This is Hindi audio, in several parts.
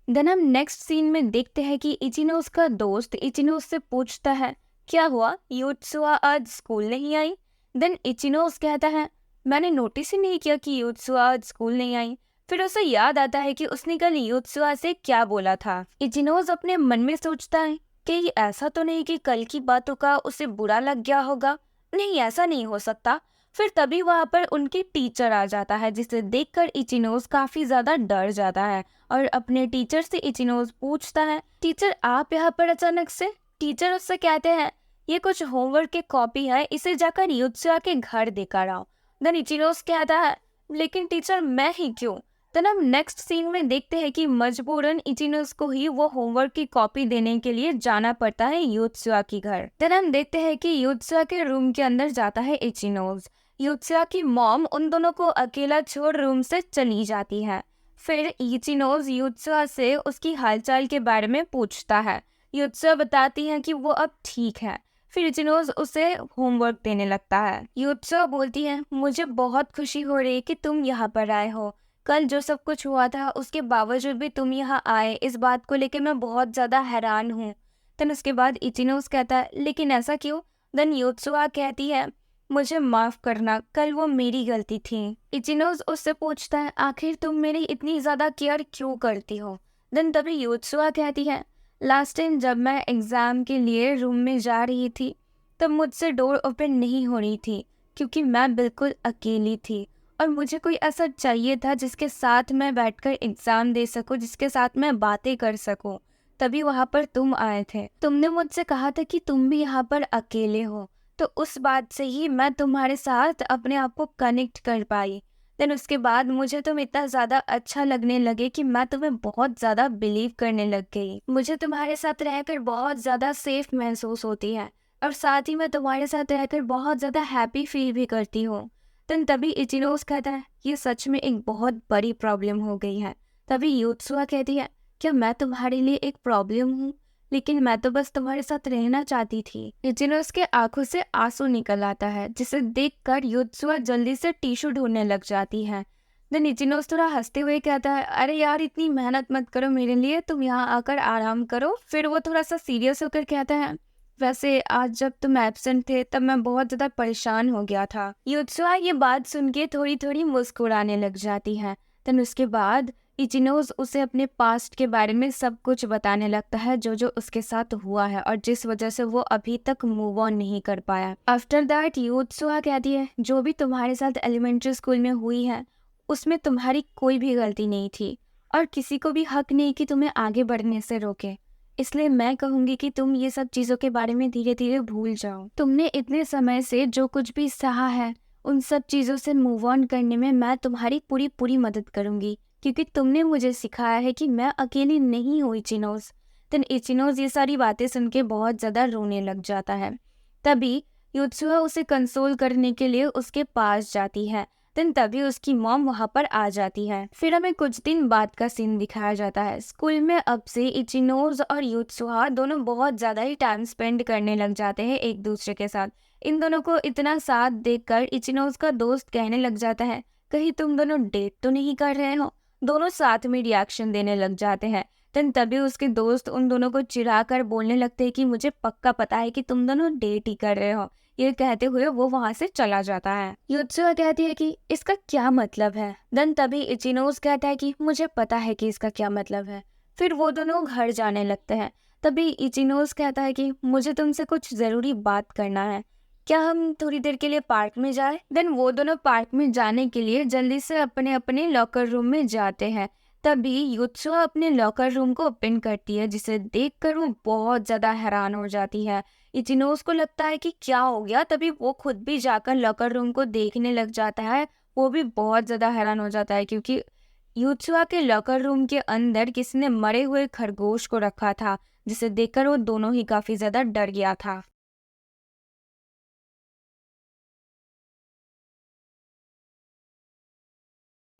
देन हम नेक्स्ट सीन में देखते हैं कि इचिनोज का दोस्त इचिनोज से पूछता है, क्या हुआ, यूत्सुआ आज स्कूल नहीं आई? देन इचिनोज कहता है, मैंने नोटिस ही नहीं किया कि यूत्सुआ आज स्कूल नहीं आई। फिर उसे याद आता है कि उसने कल यूत्सुआ से क्या बोला था। इचिनोज अपने मन में सोचता है कि ऐसा तो नहीं कि कल की बातों का उसे बुरा लग गया होगा, नहीं ऐसा नहीं हो सकता। फिर तभी वहां पर उनकी टीचर आ जाता है, जिसे देखकर इचिनोज काफी ज्यादा डर जाता है और अपने टीचर से इचिनोज पूछता है, टीचर आप यहाँ पर अचानक से? टीचर उससे कहते हैं, ये कुछ होमवर्क की कॉपी है, इसे जाकर युत्सुआ के घर देकर आओ। देन इचिनोज कहता है, लेकिन टीचर मैं ही क्यों? देन हम नेक्स्ट सीन में देखते हैं कि मजबूरन इचिनोज को ही वो होमवर्क की कॉपी देने के लिए जाना पड़ता है युत्सुआ के घर। देन हम देखते हैं कि युत्सुआ के रूम के अंदर जाता है इचिनोज। युत्सुआ की मॉम उन दोनों को अकेला छोड़ रूम से चली जाती है। फिर इचिनोज युत्सुआ से उसकी हालचाल के बारे में पूछता है। युत्सुआ बताती है कि वो अब ठीक है। फिर इचिनोज उसे होमवर्क देने लगता है। युत्सुआ बोलती है, मुझे बहुत खुशी हो रही है कि तुम यहाँ पर आए हो। कल जो सब कुछ हुआ था उसके बावजूद भी तुम यहाँ आए, इस बात को लेकर मैं बहुत ज्यादा हैरान हूँ। देन उसके बाद इचिनोज कहता है, लेकिन ऐसा क्यों? देन युत्सुआ कहती है, मुझे माफ करना, कल वो मेरी गलती थी। इचिनोज उससे पूछता है, आखिर तुम मेरी इतनी ज्यादा केयर क्यों करती हो? देन तभी युत्सुआ कहती है, लास्ट टाइम जब मैं एग्जाम के लिए रूम में जा रही थी तब मुझसे डोर ओपन नहीं हो रही थी, क्योंकि मैं बिल्कुल अकेली थी और मुझे कोई ऐसा चाहिए था जिसके साथ मैं बैठकर एग्जाम दे सकूं, जिसके साथ मैं बातें कर सकूं। तभी वहां पर तुम आए थे। तुमने मुझसे कहा था कि तुम भी यहाँ पर अकेले हो, तो उस बात से ही मैं तुम्हारे साथ अपने आप को कनेक्ट कर पाई। देन उसके बाद मुझे तुम इतना ज़्यादा अच्छा लगने लगे कि मैं तुम्हें बहुत ज़्यादा बिलीव करने लग गई। मुझे तुम्हारे साथ रहकर बहुत ज़्यादा सेफ महसूस होती है और साथ ही मैं तुम्हारे साथ रहकर बहुत ज़्यादा हैप्पी फील भी करती हूँ। देन तभी इचिनोज कहता है, ये सच में एक बहुत बड़ी प्रॉब्लम हो गई है। तभी युत्सुआ कहती है, क्या मैं तुम्हारे लिए एक प्रॉब्लम हूँ? लेकिन मैं तो बस तुम्हारे साथ रहना चाहती थी। इचिनोज के आंखों से आंसू निकल आता है, जिसे देखकर युत्सुआ जल्दी से टिश्यू ढूंढने लग जाती है। देन इचिनोज थोड़ा हंसते हुए कहता है, अरे यार इतनी मेहनत मत करो मेरे लिए, तुम यहाँ आकर आराम करो। फिर वो थोड़ा सा सीरियस होकर कहता है, वैसे आज जब तुम एब्सेंट थे तब मैं बहुत ज्यादा परेशान हो गया था। युत्सुआ ये बात सुन के थोड़ी थोड़ी मुस्कुराने लग जाती है। देन उसके बाद इचिनोज उसे अपने पास्ट के बारे में सब कुछ बताने लगता है, जो जो उसके साथ हुआ है और जिस वजह से वो अभी तक मूव ऑन नहीं कर पाया। आफ्टर दैट युत्सुआ कहती है, जो भी तुम्हारे साथ एलिमेंट्री स्कूल में हुई है उसमें तुम्हारी कोई भी गलती नहीं थी और किसी को भी हक नहीं कि तुम्हें आगे बढ़ने से रोके। इसलिए मैं कहूंगी कि तुम ये सब चीजों के बारे में धीरे धीरे भूल जाओ। तुमने इतने समय से जो कुछ भी सहा है उन सब चीजों से मूव ऑन करने में मैं तुम्हारी पूरी पूरी मदद करूंगी, क्योंकि तुमने मुझे सिखाया है कि मैं अकेली नहीं हूँ इचिनोज। देन इचिनोज ये सारी बातें सुन के बहुत ज्यादा रोने लग जाता है। तभी युत्सुआ उसे कंसोल करने के लिए उसके पास जाती है। देन तभी उसकी मॉम वहां पर आ जाती है। फिर हमें कुछ दिन बाद का सीन दिखाया जाता है। स्कूल में अब से इचिनोज और युत्सुआ दोनों बहुत ज्यादा ही टाइम स्पेंड करने लग जाते हैं एक दूसरे के साथ। इन दोनों को इतना साथ देखकर इचिनोज का दोस्त कहने लग जाता है, कहीं तुम दोनों डेट तो नहीं कर रहे हो? दोनों साथ में रिएक्शन देने लग जाते हैं। देन तभी उसके दोस्त उन दोनों को चिढ़ा कर बोलने लगते हैं कि मुझे पक्का पता है कि तुम दोनों डेट ही कर रहे हो। ये कहते हुए वो वहां से चला जाता है। युत्सुआ कहती है कि इसका क्या मतलब है? देन तभी इचिनोज कहता है कि मुझे पता है कि इसका क्या मतलब है। फिर वो दोनों घर जाने लगते हैं। तभी इचिनोज कहता है कि मुझे तुमसे कुछ जरूरी बात करना है, क्या हम थोड़ी देर के लिए पार्क में जाएं? देन वो दोनों पार्क में जाने के लिए जल्दी से अपने अपने लॉकर रूम में जाते हैं। तभी युत्सुआ अपने लॉकर रूम को ओपन करती है, जिसे देखकर वो बहुत ज्यादा हैरान हो जाती है। इचिनोज को लगता है कि क्या हो गया, तभी वो खुद भी जाकर लॉकर रूम को देखने लग जाता है। वो भी बहुत ज्यादा हैरान हो जाता है, क्योंकि युत्सुआ के लॉकर रूम के अंदर किसी ने मरे हुए खरगोश को रखा था, जिसे देखकर वो दोनों ही काफी ज्यादा डर गया था।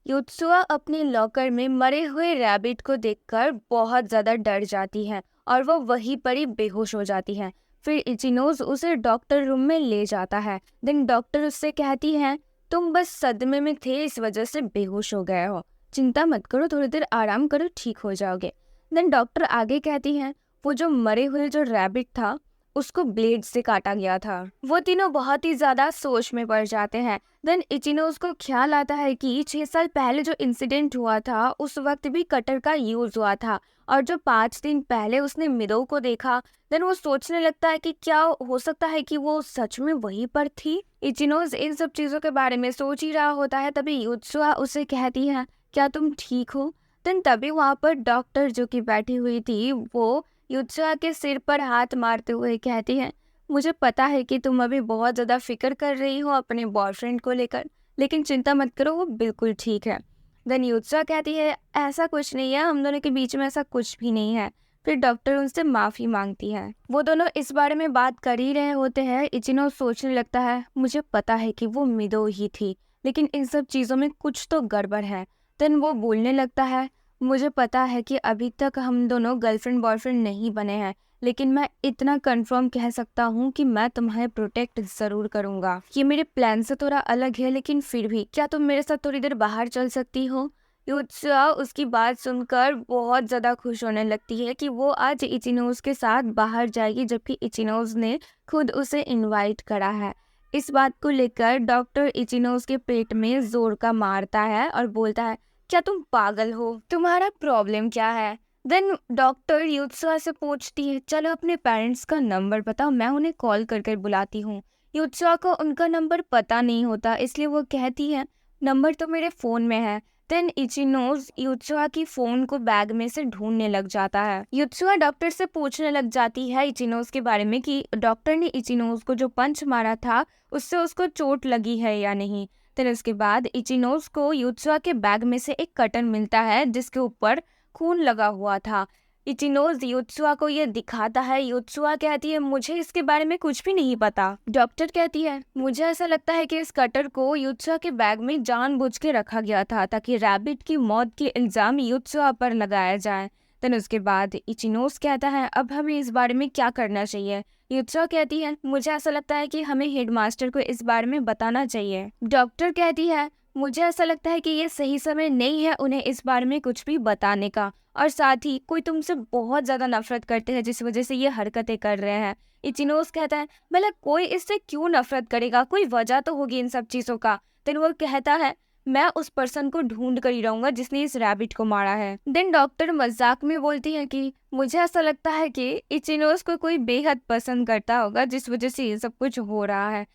युत्सुआ अपने लॉकर में मरे हुए रैबिट को देखकर बहुत ज्यादा डर जाती है और वो वहीं पर ही बेहोश हो जाती है। फिर इचिनोज उसे डॉक्टर रूम में ले जाता है। देन डॉक्टर उससे कहती है, तुम बस सदमे में थे, इस वजह से बेहोश हो गए हो, चिंता मत करो, थोड़ी देर आराम करो, ठीक हो जाओगे। देन डॉक्टर आगे कहती हैं वो जो मरे हुए जो रैबिट था उसको ब्लेड से काटा गया था। वो तीनों बहुत ही ज्यादा सोच में पड़ जाते हैं। देन इचिनोज को ख्याल आता है कि 6 साल पहले जो इंसिडेंट हुआ था उस वक्त भी कटर का यूज हुआ था, और जो 5 दिन पहले उसने मिडो को देखा। देन वो सोचने लगता है कि क्या हो सकता है कि वो सच में वहीं पर थी। इचिनोज इन सब चीजों के बारे में सोच ही रहा होता है, तभी युत्सुआ उसे कहती है क्या तुम ठीक हो। देन तभी वहां पर डॉक्टर जो कि बैठी हुई थी वो युत्सुआ के सिर पर हाथ मारते हुए कहती है मुझे पता है कि तुम अभी बहुत ज़्यादा फिक्र कर रही हो अपने बॉयफ्रेंड को लेकर, लेकिन चिंता मत करो, वो बिल्कुल ठीक है। देन युत्सुआ कहती है ऐसा कुछ नहीं है, हम दोनों के बीच में ऐसा कुछ भी नहीं है। फिर डॉक्टर उनसे माफ़ी मांगती है। वो दोनों इस बारे में बात कर ही रहे होते हैं। इचिनो सोचने लगता है मुझे पता है कि वो मिडो ही थी, लेकिन इन सब चीज़ों में कुछ तो गड़बड़ है। देन वो बोलने लगता है मुझे पता है कि अभी तक हम दोनों गर्लफ्रेंड बॉयफ्रेंड नहीं बने हैं, लेकिन मैं इतना कंफर्म कह सकता हूँ कि मैं तुम्हें प्रोटेक्ट ज़रूर करूँगा। ये मेरे प्लान से थोड़ा अलग है, लेकिन फिर भी क्या तुम मेरे साथ थोड़ी देर बाहर चल सकती हो। युत्सुआ उसकी बात सुनकर बहुत ज़्यादा खुश होने लगती है कि वो आज इचिनोज के साथ बाहर जाएगी, जबकि इचिनोज ने खुद उसे इनवाइट करा है। इस बात को लेकर डॉक्टर इचिनोज के पेट में जोर का मारता है और बोलता है क्या तुम पागल हो, तुम्हारा प्रॉब्लम क्या है। देन डॉक्टर युत्सुआ से पूछती है चलो अपने पेरेंट्स का नंबर बताओ, मैं उन्हें कॉल कर कर बुलाती हूँ। युत्सुआ को उनका नंबर पता नहीं होता, इसलिए वो कहती है नंबर तो मेरे फ़ोन में है। देन इचिनोज युत्सुआ की फ़ोन को बैग में से ढूंढने लग जाता है। युत्सुआ डॉक्टर से पूछने लग जाती है इचिनोज के बारे में कि डॉक्टर ने इचिनोज को जो पंच मारा था उससे उसको चोट लगी है या नहीं। फिर उसके बाद इचिनोज को युत्सुआ के बैग में से एक कटर मिलता है जिसके ऊपर खून लगा हुआ था। इचिनोज युत्सुआ को ये दिखाता है। युत्सुआ कहती है मुझे इसके बारे में कुछ भी नहीं पता। डॉक्टर कहती है मुझे ऐसा लगता है कि इस कटर को युत्सुआ के बैग में जानबूझ के रखा गया था ताकि रैबिट की मौत के इल्जाम युत्सुआ पर लगाया जाए। देन उसके बाद इचिनोज कहता है अब हमें इस बारे में क्या करना चाहिए। युत्सुआ कहती है मुझे ऐसा लगता है कि हमें हेडमास्टर को इस बारे में बताना चाहिए। डॉक्टर कहती है मुझे ऐसा लगता है कि ये सही समय नहीं है उन्हें इस बारे में कुछ भी बताने का, और साथ ही कोई तुमसे बहुत ज्यादा नफरत करते हैं जिस वजह से ये हरकतें कर रहे हैं। इचिनोज कहता है मतलब कोई इससे क्यों नफरत करेगा, कोई वजह तो होगी इन सब चीजों का। देन वो कहता है मैं उस पर्सन को ढूंढ कर ही रहूंगा जिसने इस रैबिट को मारा है। देन डॉक्टर मजाक में बोलती है कि मुझे ऐसा लगता है कि इचिनोज को कोई बेहद पसंद करता होगा जिस वजह से ये सब कुछ हो रहा है।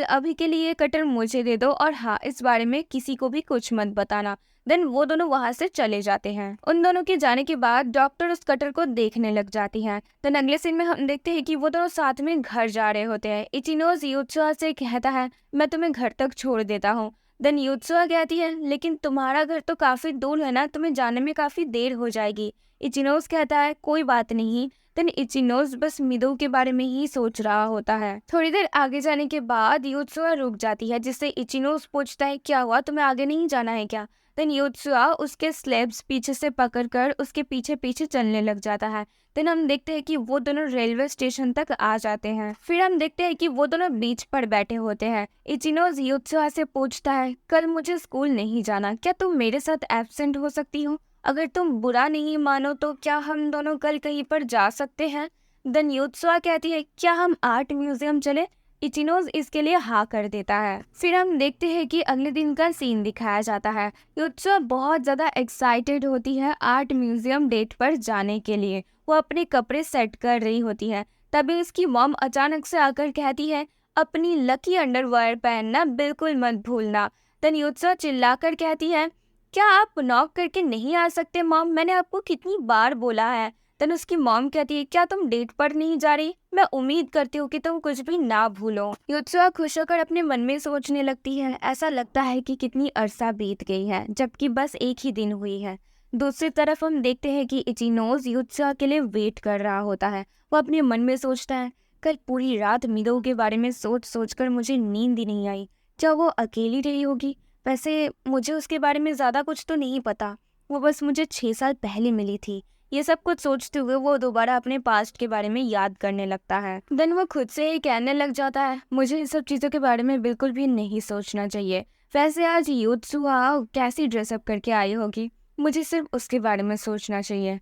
अभी के लिए कटर मुझे दे दो, और हाँ इस बारे में किसी को भी कुछ मत बताना। देन वो दोनों वहां से चले जाते हैं। उन दोनों के जाने के बाद डॉक्टर उस कटर को देखने लग जाती हैं। देन अगले सीन में हम देखते हैं कि वो दोनों साथ में घर जा रहे होते हैं। इचिनोज युत्सुआ से कहता है मैं तुम्हें घर तक छोड़ देता हूँ। देन युत्सुआ कहती है लेकिन तुम्हारा घर तो काफी दूर है ना, तुम्हें जाने में काफी देर हो जाएगी। इचिनोज कहता है कोई बात नहीं। देन इचिनोज बस मिडो के बारे में ही सोच रहा होता है। थोड़ी देर आगे जाने के बाद युत्सुआ रुक जाती है, जिससे इचिनोज पूछता है क्या हुआ, तुम्हें आगे नहीं जाना है क्या। देन युत्सुआ उसके स्लेब्स पीछे से पकड़कर उसके पीछे पीछे चलने लग जाता है। देन हम देखते हैं कि वो दोनों रेलवे स्टेशन तक आ जाते हैं। फिर हम देखते हैं कि वो दोनों बीच पर बैठे होते हैं। इचिनोज युत्सुआ से पूछता है कल मुझे स्कूल नहीं जाना, क्या तुम मेरे साथ एब्सेंट हो सकती हो। अगर तुम बुरा नहीं मानो तो क्या हम दोनों कल कहीं पर जा सकते हैं। देन युत्सुआ कहती है क्या हम आर्ट म्यूजियम चले। इचिनोज इसके लिए हाँ कर देता है। फिर हम देखते हैं कि अगले दिन का सीन दिखाया जाता है। युत्सुआ बहुत ज्यादा एक्साइटेड होती है आर्ट म्यूजियम डेट पर जाने के लिए। वो अपने कपड़े सेट कर रही होती है, तभी उसकी मॉम अचानक से आकर कहती है अपनी लकी अंडरवेयर पहनना बिल्कुल मत भूलना। देन युत्सुआ चिल्लाकर कहती है क्या आप नॉक करके नहीं आ सकते मॉम, मैंने आपको कितनी बार बोला है। देन उसकी मॉम कहती है क्या तुम डेट पर नहीं जा रही, मैं उम्मीद करती हूँ कि तुम कुछ भी ना भूलो। युत्सुआ खुश होकर अपने मन में सोचने लगती है ऐसा लगता है कि कितनी अरसा बीत गई है जबकि बस एक ही दिन हुई है। दूसरी तरफ हम देखते हैं कि इचिनोज युत्सुआ के लिए वेट कर रहा होता है। वो अपने मन में सोचता है कल पूरी रात मिडो के बारे में सोच सोचकर मुझे नींद ही नहीं आई। क्या वो अकेली रही होगी। वैसे मुझे उसके बारे में ज़्यादा कुछ तो नहीं पता, वो बस मुझे 6 साल पहले मिली थी। ये सब कुछ सोचते हुए वो दोबारा अपने पास्ट के बारे में याद करने लगता है। देन वो खुद से ही कहने लग जाता है मुझे इन सब चीज़ों के बारे में बिल्कुल भी नहीं सोचना चाहिए। वैसे आज युत्सुआ कैसी ड्रेसअप करके आई होगी, मुझे सिर्फ उसके बारे में सोचना चाहिए।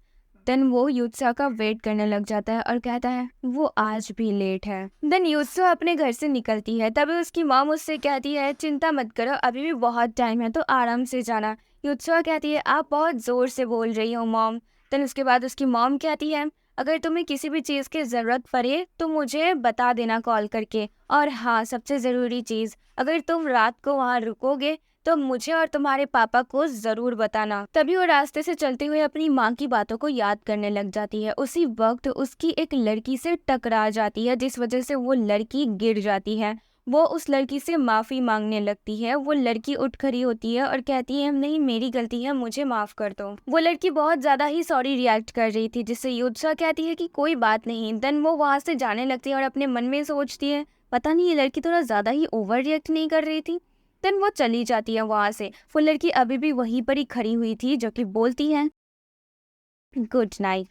देन वो यूत्सुआ का वेट करने लग जाता है और कहता है वो आज भी लेट है। देन यूत्सुआ अपने घर से निकलती है, तभी उसकी मॉम उससे कहती है चिंता मत करो, अभी भी बहुत टाइम है तो आराम से जाना। यूत्सुआ कहती है आप बहुत ज़ोर से बोल रही हो मॉम। देन उसके बाद उसकी मॉम कहती है अगर तुम्हें किसी भी चीज़ की ज़रूरत पड़े तो मुझे बता देना कॉल करके, और हाँ सबसे ज़रूरी चीज़, अगर तुम रात को वहाँ रुकोगे तो मुझे और तुम्हारे पापा को ज़रूर बताना। तभी वो रास्ते से चलते हुए अपनी माँ की बातों को याद करने लग जाती है। उसी वक्त उसकी एक लड़की से टकरा जाती है, जिस वजह से वो लड़की गिर जाती है। वो उस लड़की से माफ़ी मांगने लगती है। वो लड़की उठ खड़ी होती है और कहती है नहीं मेरी गलती है, मुझे माफ़ कर दो। वो लड़की बहुत ज़्यादा ही सॉरी रिएक्ट कर रही थी, जिससे यूत्सुआ कहती है कि कोई बात नहीं। देन वो वहाँ से जाने लगती है और अपने मन में सोचती है पता नहीं ये लड़की थोड़ा ज़्यादा ही ओवर रिएक्ट नहीं कर रही थी। देन वो चली जाती है वहाँ से। वो लड़की अभी भी वहीं पर ही खड़ी हुई थी, जो कि बोलती है गुड नाइट।